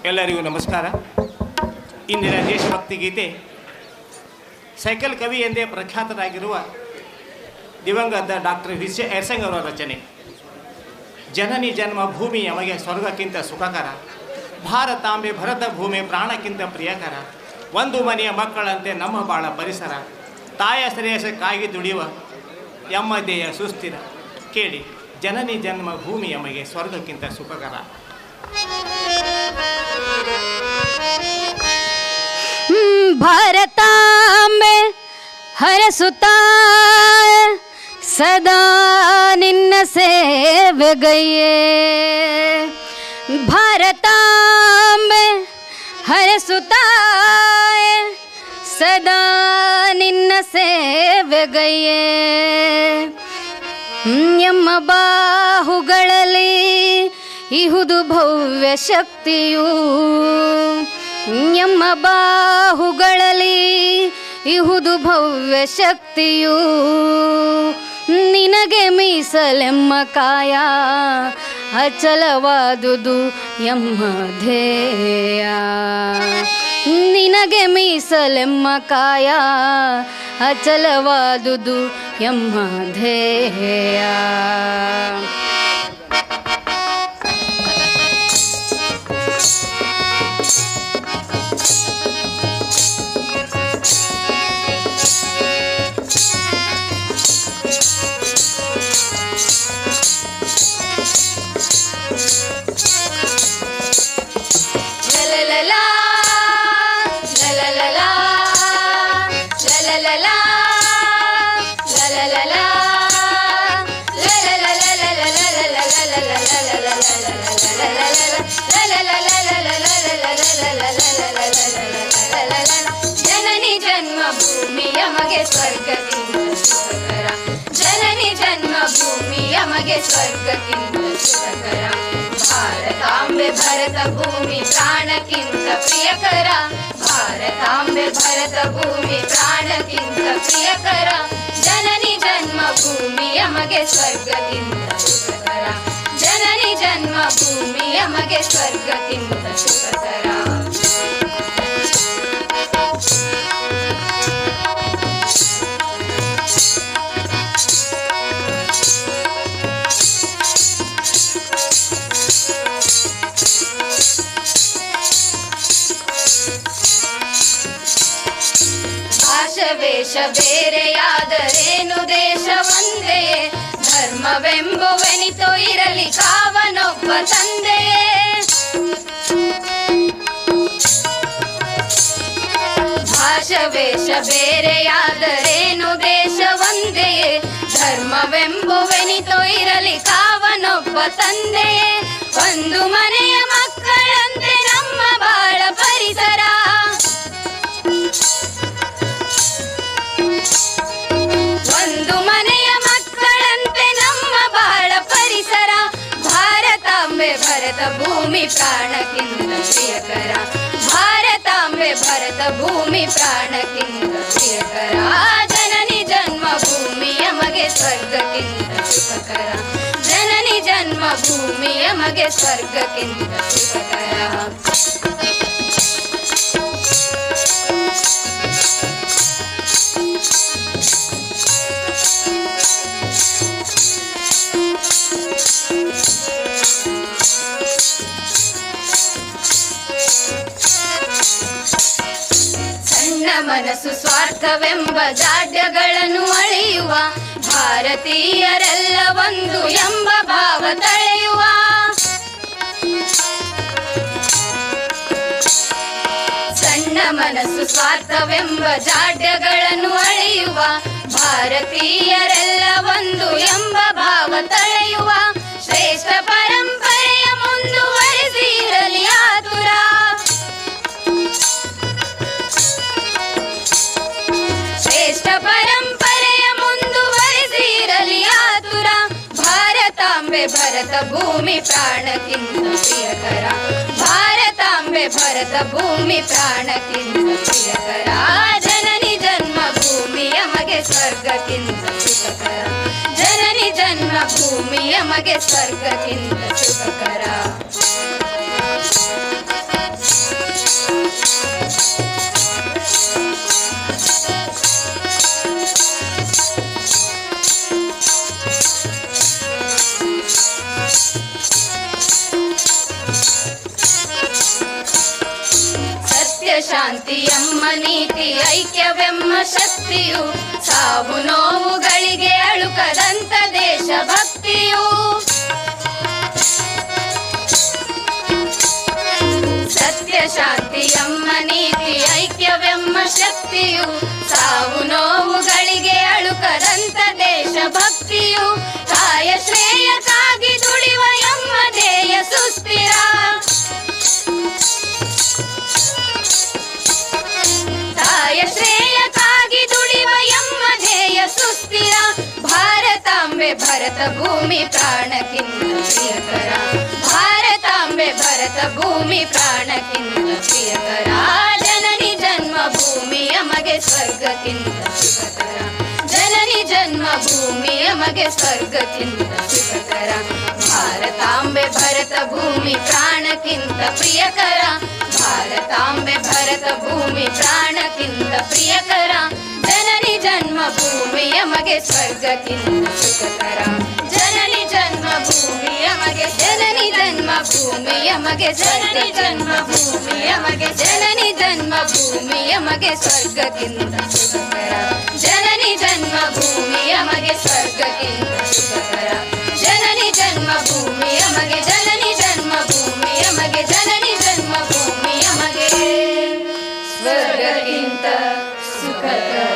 ಎಲ್ಲರಿಗೂ ನಮಸ್ಕಾರ. ಇಂದಿನ ದೇಶಭಕ್ತಿ ಗೀತೆ ಸೈಕಲ್ ಕವಿ ಎಂದೇ ಪ್ರಖ್ಯಾತರಾಗಿರುವ ದಿವಂಗತ ಡಾಕ್ಟರ್ ವಿ.ಸಿ. ಐರ್ಸಂಗ್ ಅವರ ರಚನೆ. ಜನನಿ ಜನ್ಮ ಭೂಮಿ ಯಮಗೆ ಸ್ವರ್ಗಕ್ಕಿಂತ ಸುಖಕರ, ಭಾರತಾಂಬೆ ಭರತ ಭೂಮಿ ಪ್ರಾಣಕ್ಕಿಂತ ಪ್ರಿಯಕರ, ಒಂದು ಮನೆಯ ಮಕ್ಕಳಂತೆ ನಮ್ಮ ಬಾಳ ಪರಿಸರ, ತಾಯ ಶ್ರೇಯಸ್ಸಕ್ಕಾಗಿ ದುಡಿಯುವ ಎಮ್ಮದೆಯ ಸುಸ್ಥಿರ. ಕೇಳಿ, ಜನನಿ ಜನ್ಮ ಭೂಮಿ ಯಮಗೆ ಸ್ವರ್ಗಕ್ಕಿಂತ ಸುಖಕರ. ಭಾರತಾಂಬೆ ಹರಸುತ್ತಾ ಸದಾ ನಿನ್ನ ಸೇವೆಗೈಯೇ, ಭಾರತಾಂಬೆ ಹರಸುತ್ತಾ ಸದಾ ನಿನ್ನ ಸೇವೆಗೈಯೇ. ಎಮ್ಮ ಬಾಹುಗಳಲ್ಲಿ ಇಹುದು ಭವ್ಯ ಶಕ್ತಿಯು, ಎಮ್ಮ ಬಾಹುಗಳಲ್ಲಿ ಇಹುದು ಭವ್ಯ ಶಕ್ತಿಯು, ನಿನಗೆ ಮೀಸಲೆಮ್ಮ ಕಾಯ ಅಚಲವಾದುದು ಎಮ್ಮ ಧ್ಯೇಯ, ನಿನಗೆ ಮೀಸಲೆಮ್ಮ ಕಾಯ ಅಚಲವಾದುದು ಎಮ್ಮ ಧ್ಯೇಯ. ಜನನಿ ಜನ್ಮ ಭೂಮಿ ಯಮಗೆ ಸ್ವರ್ಗಕ್ಕಿಂತ ಸುಖಕರ, ಜನನಿ ಜನ್ಮ ಭೂಮಿ ಯಮಗೆ ಸ್ವರ್ಗಕ್ಕಿಂತ ಸುಖಕರ, ಭಾರತಾಂಬೆ ಭರತ ಭೂಮಿ ಪ್ರಾಣಕ್ಕಿಂತ ಪ್ರಿಯಕರ, ಭಾರತಾಂಬೆ ಭರತ ಭೂಮಿ ಪ್ರಾಣಕ್ಕಿಂತ ಪ್ರಿಯಕರ, ಜನನಿ ಜನ್ಮ ಭೂಮಿ ಯಮಗೆ ಸ್ವರ್ಗಕ್ಕಿಂತ ಸುಖಕರ, ಜನನಿ ಜನ್ಮ ಭೂಮಿ ಯಮಗೆ ಸ್ವರ್ಗಕ್ಕಿಂತ ಸುಖಕರ. ವೇಷ ಬೇರೆಯಾದರೇನು ದೇಶ ಒಂದೇ, ಧರ್ಮವೆಂಬುವೆನಿತೋ ಇರಲಿ ಕಾವನೊಬ್ಬ ತಂದೆಯೇ, ಭಾಷವೇಷ ಬೇರೆಯಾದರೇನು ದೇಶ ಒಂದೆಯೇ, ಧರ್ಮವೆಂಬುವೆನಿತೋ ಇರಲಿ ಕಾವನೊಬ್ಬ ತಂದೆಯೇ, ಒಂದು ಮನೆಯ ಮಕ್ಕಳಂತೆ ನಮ್ಮ ಬಾಳ ಪರಿಸರ, ಒಂದು ಮನೆಯ ಮಕ್ಕಳಂತೆ ನಮ್ಮ ಬಾಳ ಪರಿಸರ, ಭಾರತಾಂಬೆ ಭರತ ಭೂಮಿ ಪ್ರಾಣಕ್ಕಿಂತ ಪ್ರಿಯಕರ, ಭಾರತಾಂಬೆ ಭರತ ಭೂಮಿ ಪ್ರಾಣಕ್ಕಿಂತ ಪ್ರಿಯಕರ, ಜನನಿ ಜನ್ಮ ಭೂಮಿ ಯಮಗೆ ಸ್ವರ್ಗಕ್ಕಿಂತ ಸುಖಕರ, ಜನನಿ ಜನ್ಮ ಭೂಮಿ ಯಮಗೆ ಸ್ವರ್ಗಕ್ಕಿಂತ ಸುಖಕರ. ಮನಸ್ಸು ಸ್ವಾರ್ಥವೆಂಬ ಜಾಡ್ಯಗಳನ್ನು ಅಳೆಯುವ, ಭಾರತೀಯರೆಲ್ಲ ಒಂದು ಎಂಬ ಭಾವ ತಳೆಯುವ, ಸಣ್ಣ ಮನಸ್ಸು ಸ್ವಾರ್ಥವೆಂಬ ಜಾಡ್ಯಗಳನ್ನು ಅಳೆಯುವ, ಭಾರತೀಯರೆಲ್ಲ ಒಂದು ಎಂಬ ಭಾವ ತಳೆಯುವ, ಶ್ರೇಷ್ಠ ಪರಂಪರೆಯ ಮುಂದುವರೆಸಿರಲಿ ಆತುರ, ಶ್ರೇಷ್ಠ ಪರಂಪರೆಯ ಮುಂದುವರೆಸಿರಲಿ ಆತುರ, ಭಾರತಾಂಬೆ ಭರತ ಭೂಮಿ ಪ್ರಾಣಕ್ಕಿಂತ ಪ್ರಿಯಕರ, ಭಾರತಾಂಬೆ ಭರತ ಭೂಮಿ ಪ್ರಾಣಕ್ಕಿಂತ ಪ್ರಿಯಕರ, ಜನನಿ ಜನ್ಮ ಭೂಮಿ ಯಮಗೆ ಸ್ವರ್ಗಕ್ಕಿಂತ ಸುಖಕರ, ಜನನಿ ಜನ್ಮ ಭೂಮಿ ಯಮಗೆ ಸ್ವರ್ಗಕ್ಕಿಂತ ಸುಖಕರ. ಶಾಂತಿ ಎಂಬ ನೀತಿ ಐಕ್ಯವೆಂಬ ಶಕ್ತಿಯು ಸಾವು ನೋವುಗಳಿಗೆ ಅಳುಕದಂತ ದೇಶಭಕ್ತಿಯು ಸತ್ಯ ಶಾಂತಿ ಎಂಬ ನೀತಿ ಐಕ್ಯವೆಂಬ ಶಕ್ತಿಯು ಸಾವು ನೋವುಗಳಿಗೆ ಅಳುಕದಂತ ದೇಶಭಕ್ತಿಯು ಕಾಯ ಶ್ರೇಯಕ್ಕಾಗಿ ದುಡಿವ ಎಂಬ ಧ್ಯೇಯ ಸುಸ್ಥಿರ ಕಾಯ ಶ್ರೇಯಕ್ಕಾಗಿ ದುಡಿವ ಎಂಬ ಧ್ಯೇಯ ಸುಸ್ಥಿರ ಭಾರತಾಂಬೆ ಭರತ ಭೂಮಿ ಪ್ರಾಣಕ್ಕಿಂತ ಪ್ರಿಯಕರ ಭಾರತಾಂಬೆ ಭರತ ಭೂಮಿ ಪ್ರಾಣಕ್ಕಿಂತ ಪ್ರಿಯಕರ ಜನನಿ ಜನ್ಮ ಭೂಮಿಯ ಮಗೆ ಸ್ವರ್ಗಕ್ಕಿಂತ ಸುಖಕರ ಜನನಿ ಜನ್ಮ ಭೂಮಿಯ ಮಗೆ ಸ್ವರ್ಗಕ್ಕಿಂತ ಸುಖಕರ ಭಾರತಾಂಬೆ ಭರತ ಭೂಮಿ ಪ್ರಾಣಕ್ಕಿಂತ ಪ್ರಿಯಕರ ಭಾರತಾಂಬೆ ಭರತ ಭೂಮಿ ಪ್ರಾಣಕ್ಕಿಂತ ಪ್ರಿಯಕರ ಜನನಿ ಜನ್ಮ ಭೂಮಿಯ ಮಗೆ ಸ್ವರ್ಗಕ್ಕಿಂತ ಸುಖಕರ ಜನನಿ ಜನ್ಮ ಭೂಮಿಯ ಮಗೆ ಜನನಿ ಜನ್ಮ ಭೂಮಿಯ ಮಗೆ ಜನನಿ ಜನ್ಮ ಭೂಮಿಯ ಮಗೆ ಜನನಿ ಜನ್ಮ ಭೂಮಿಯ ಮಗೆ ಸ್ವರ್ಗಕ್ಕಿಂತ ಸುಖಕರ ಜನನಿ ಜನ್ಮ ಭೂಮಿಯ ಮಗೆ ಸ್ವರ್ಗಕ್ಕಿಂತ ಸುಖಕರ ಜನನಿ ಜನ್ಮ ಭೂಮಿಯ ಮಗೆ ಜನನಿ ಜನ್ಮ ಭೂಮಿಯ ಮಗೆ ಜನನಿ ಜನ್ಮ ಭೂಮಿಯ ಮಗೆ ಸ್ವರ್ಗಕ್ಕಿಂತ ಸುಖಕರ